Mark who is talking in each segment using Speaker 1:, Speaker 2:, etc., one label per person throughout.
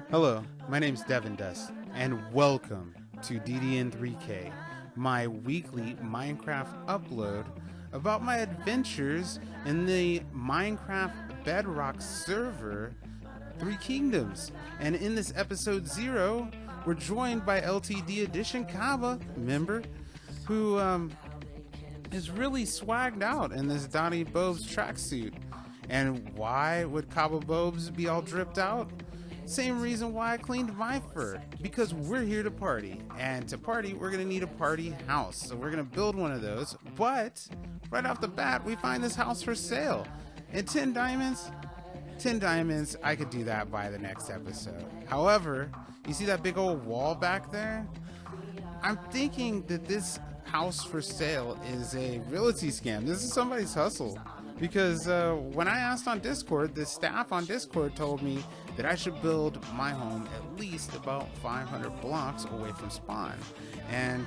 Speaker 1: Hello, my name's devindust, and welcome to ddn3k, my weekly Minecraft upload about my adventures in the Minecraft bedrock server, Three Kingdoms. And in this episode 0, we're joined by LTD Edition Kaba member, who is really swagged out in this Donnie Bobes tracksuit. And why would Kaba Bobes be all dripped out? Same reason why I cleaned my fur, because we're here to party, and to party we're gonna need a party house, so we're gonna build one of those. But right off the bat we find this house for sale, and 10 diamonds, I could do that by the next episode. However, you see that big old wall back there? I'm thinking that this house for sale is a realty scam. This is somebody's hustle, because when I asked on Discord, the staff on Discord told me that I should build my home at least about 500 blocks away from spawn. And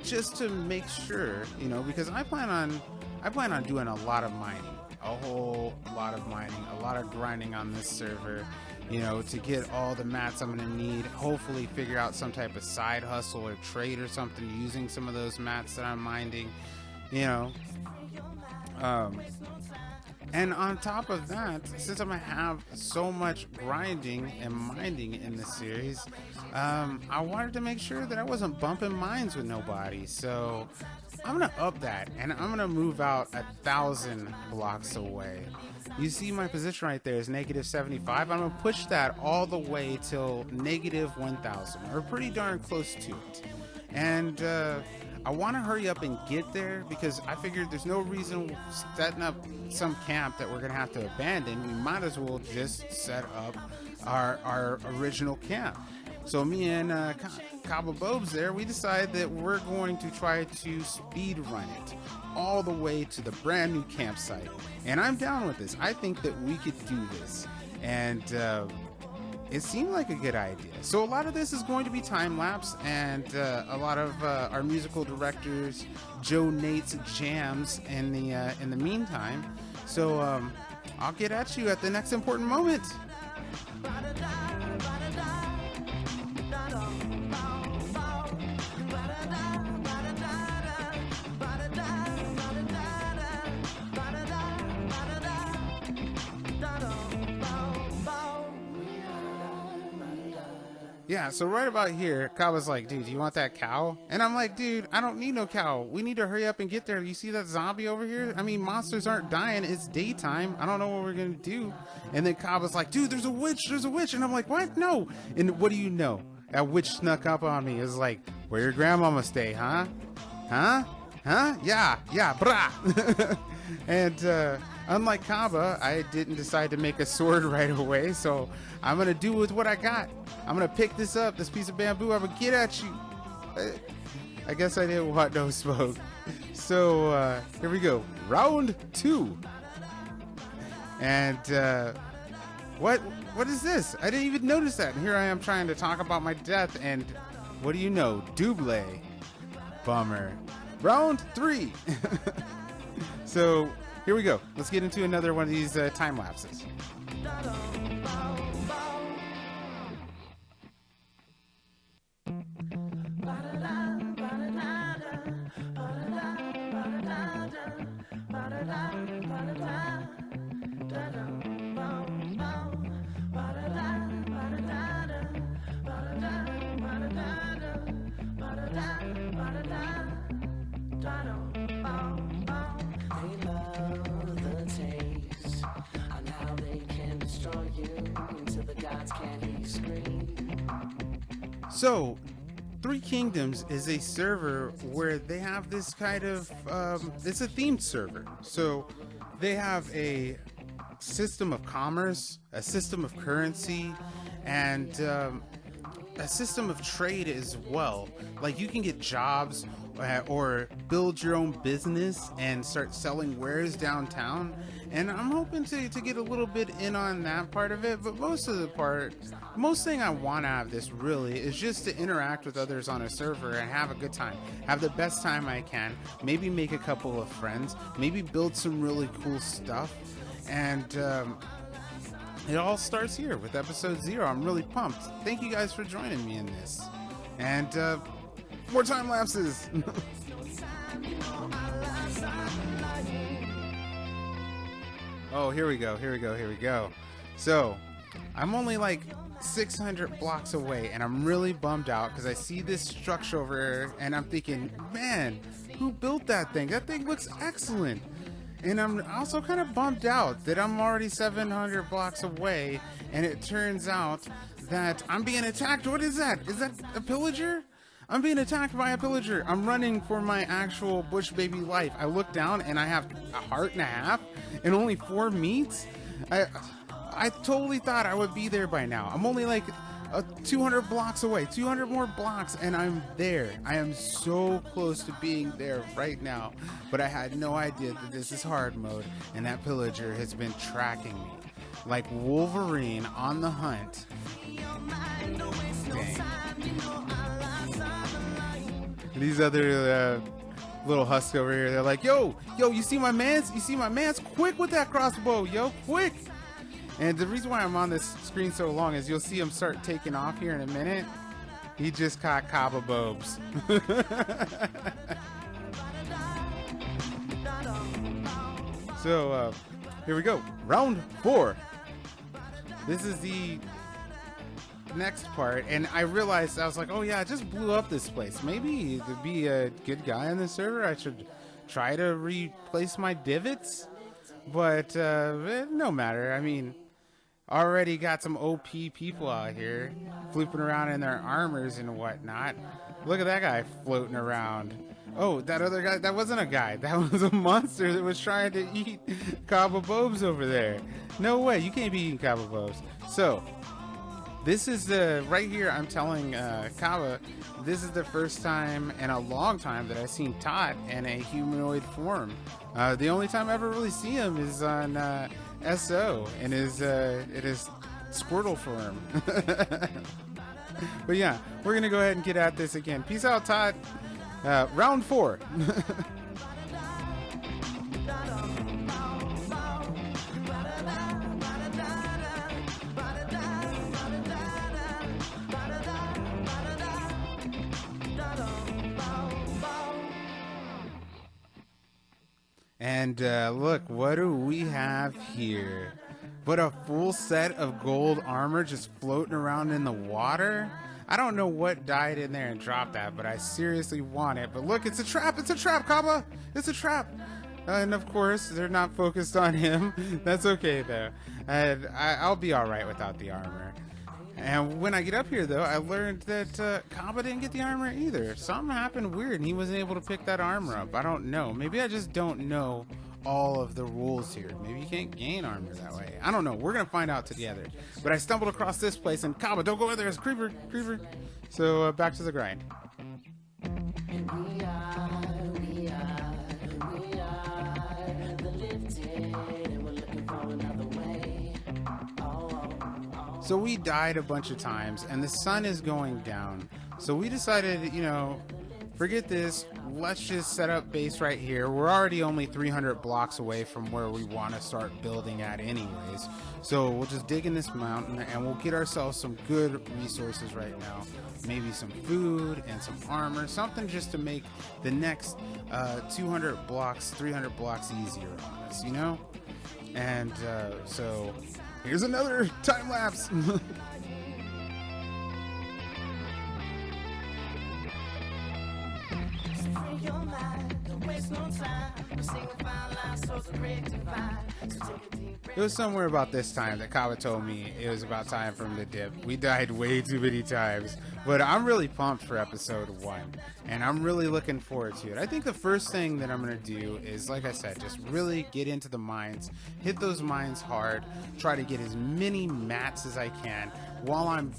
Speaker 1: just to make sure, you know, because I plan on doing a lot of mining, a whole lot of mining, a lot of grinding on this server, you know, to get all the mats I'm gonna need, hopefully figure out some type of side hustle or trade or something using some of those mats that I'm mining, you know. And on top of that, since I'm gonna have so much grinding and mining in this series, I wanted to make sure that I wasn't bumping mines with nobody. So I'm gonna up that, and I'm gonna move out 1,000 blocks away. You see my position right there is -75. I'm gonna push that all the way till -1,000, or pretty darn close to it. And I want to hurry up and get there, because I figured there's no reason setting up some camp that we're gonna have to abandon. We might as well just set up our original camp. So me and Kaba Bobes there, we decided that we're going to try to speed run it all the way to the brand new campsite, and I'm down with this. I think that we could do this, and it seemed like a good idea. So a lot of this is going to be time lapse, and a lot of our musical directors JoNate's jams in the meantime. So I'll get at you at the next important moment. Yeah, so right about here, Kaba's like, dude, do you want that cow? And I'm like, dude, I don't need no cow. We need to hurry up and get there. You see that zombie over here? I mean, monsters aren't dying. It's daytime. I don't know what we're going to do. And then Kaba's like, dude, there's a witch. And I'm like, what? No. And what do you know? That witch snuck up on me. It's like, where your grandmama stay, huh? Huh? Yeah, brah. And unlike Kaba, I didn't decide to make a sword right away, so I'm gonna do with what I got. I'm gonna pick this up, this piece of bamboo. I'm gonna get at you. I guess I didn't want no smoke. So here we go, round 2. And what is this? I didn't even notice that. And here I am trying to talk about my death, and what do you know? Double. Bummer. Round 3. So here we go. Let's get into another one of these time lapses. So, Three Kingdoms is a server where they have this kind of, it's a themed server. So, they have a system of commerce, a system of currency, and a system of trade as well. Like, you can get jobs or build your own business and start selling wares downtown. And I'm hoping to get a little bit in on that part of it, but most thing I want out of this really is just to interact with others on a server and have a good time, have the best time I can, maybe make a couple of friends, maybe build some really cool stuff, and it all starts here with episode 0. I'm really pumped. Thank you guys for joining me in this. And more time lapses. Oh, here we go. So, I'm only like 600 blocks away, and I'm really bummed out because I see this structure over here, and I'm thinking, man, who built that thing? That thing looks excellent. And I'm also kind of bummed out that I'm already 700 blocks away, and it turns out that I'm being attacked. What is that? Is that a pillager? I'm being attacked by a pillager. I'm running for my actual bush baby life. I look down and I have a heart and a half and only 4 meats. I totally thought I would be there by now. I'm only like 200 blocks away, 200 more blocks, and I'm there. I am so close to being there right now, but I had no idea that this is hard mode, and that pillager has been tracking me like Wolverine on the hunt. Dang. These other little husks over here, they're like, yo, you see my mans? You see my mans? Quick with that crossbow, yo, quick! And the reason why I'm on this screen so long is you'll see him start taking off here in a minute. He just caught Kaba Bobes. So, here we go. Round 4. This is the next part, and I realized, I was like, oh yeah, I just blew up this place. Maybe to be a good guy on the server, I should try to replace my divots. But no matter. I mean, already got some OP people out here flooping around in their armors and whatnot. Look at that guy floating around. Oh, that other guy, that wasn't a guy. That was a monster that was trying to eat Kaba Bobes over there. No way, you can't be eating Kaba Bobes. So, this is the, right here, I'm telling Kaba, this is the first time in a long time that I've seen Tot in a humanoid form. The only time I ever really see him is on SO in his Squirtle form. But yeah, we're gonna go ahead and get at this again. Peace out, Tot. Round 4. And look, what do we have here? But a full set of gold armor just floating around in the water? I don't know what died in there and dropped that, but I seriously want it. But look, it's a trap, Kaba! It's a trap! And of course, they're not focused on him. That's okay though. I'll be alright without the armor. And when I get up here though, I learned that Kaba didn't get the armor either. Something happened weird and he wasn't able to pick that armor up. I don't know. Maybe I just don't know all of the rules here. Maybe you can't gain armor that way. I don't know. We're gonna find out together. But I stumbled across this place and Kaba, don't go in there, it's creeper. So back to the grind. So we died a bunch of times and the sun is going down. So we decided, you know, forget this, let's just set up base right here. We're already only 300 blocks away from where we want to start building at anyways. So we'll just dig in this mountain and we'll get ourselves some good resources right now. Maybe some food and some armor, something just to make the next 200 blocks, 300 blocks easier on us, you know? And so here's another time lapse. It was somewhere about this time that Kaba told me it was about time for him to dip. We died way too many times, but I'm really pumped for episode 1 and I'm really looking forward to it. I think the first thing that I'm going to do is, like I said, just really get into the mines, hit those mines hard, try to get as many mats as I can while I'm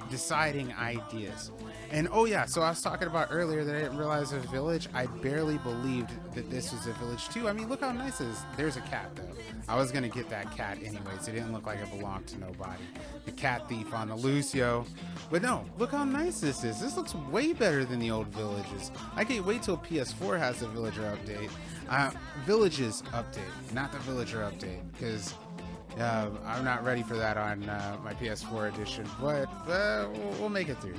Speaker 1: deciding ideas. And oh yeah, so I was talking about earlier that I didn't realize it was a village. I barely believed that this was a village too. I mean, look how nice it is. There's a cat though. I was gonna get that cat anyways. It didn't look like it belonged to nobody. The cat thief on the loose, yo. But no, look how nice this is. This looks way better than the old villages. I can't wait till PS4 has the villager update. Villages update, not the villager update, because I'm not ready for that on my PS4 edition, but we'll make it through.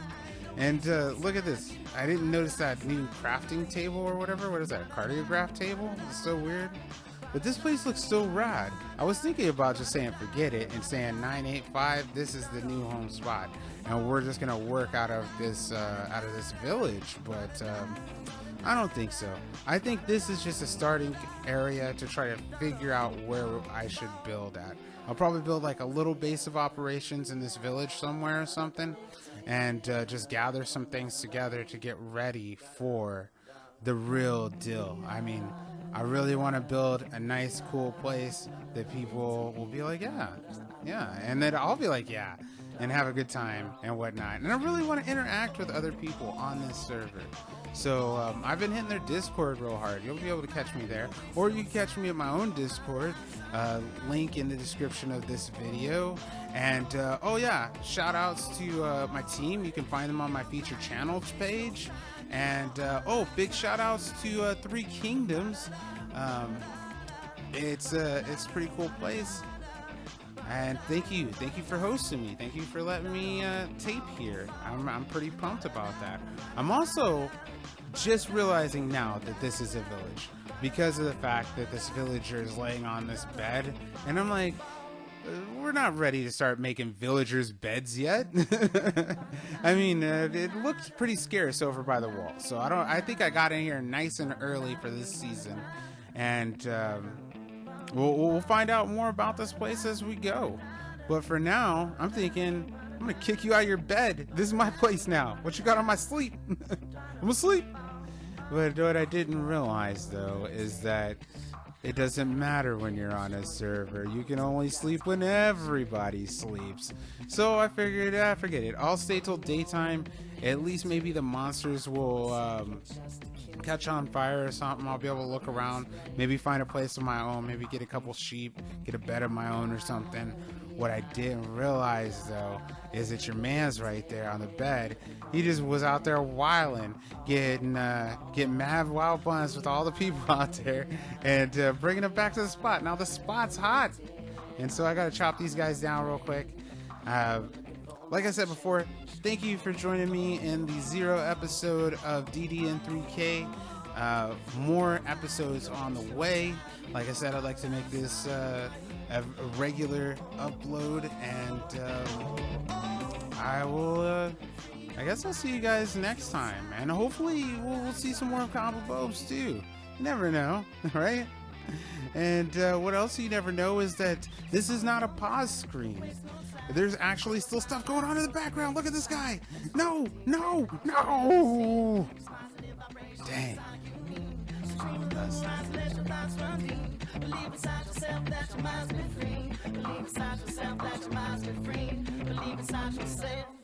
Speaker 1: And look at this. I didn't notice that new crafting table or whatever. What is that? A cardiograph table? It's so weird. But this place looks so rad. I was thinking about just saying forget it and saying 985. This is the new home spot, and we're just gonna work out of this village. But I don't think so. I think this is just a starting area to try to figure out where I should build at. I'll probably build like a little base of operations in this village somewhere or something, and just gather some things together to get ready for the real deal. I mean, I really want to build a nice, cool place that people will be like, yeah, and then I'll be like, yeah, and have a good time and whatnot. And I really want to interact with other people on this server. So I've been hitting their Discord real hard. You'll be able to catch me there, or you can catch me at my own Discord. Link in the description of this video. And oh yeah, shout outs to my team. You can find them on my featured channels page. And oh, big shout outs to Three Kingdoms. It's a pretty cool place. And thank you for hosting me. Thank you for letting me tape here. I'm pretty pumped about that. I'm also just realizing now that this is a village because of the fact that this villager is laying on this bed, and I'm like, we're not ready to start making villagers' beds yet. I mean, it looked pretty scarce over by the wall, so I think I got in here nice and early for this season, and we'll find out more about this place as we go. But for now, I'm thinking I'm gonna kick you out of your bed. This is my place now. What you got on my sleep? I'm asleep. But what I didn't realize though is that it doesn't matter when you're on a server. You can only sleep when everybody sleeps. So I figured, forget it. I'll stay till daytime. At least maybe the monsters will catch on fire or something. I'll be able to look around, maybe find a place of my own, maybe get a couple sheep, get a bed of my own or something. What I didn't realize though is that your man's right there on the bed. He just was out there wilding, getting mad wild buns with all the people out there, and bringing them back to the spot. Now the spot's hot, and so I gotta chop these guys down real quick. Like I said before, thank you for joining me in the 0 episode of ddn3k. More episodes on the way. Like I said, I'd like to make this a regular upload, and I guess I'll see you guys next time, and hopefully we'll see some more Combo Bobes too. You never know, right? And what else you never know is that this is not a pause screen. There's actually still stuff going on in the background. Look at this guy. No. Dang. Believe inside yourself that your mind's been free. Believe inside yourself that your mind's been free. Believe inside yourself.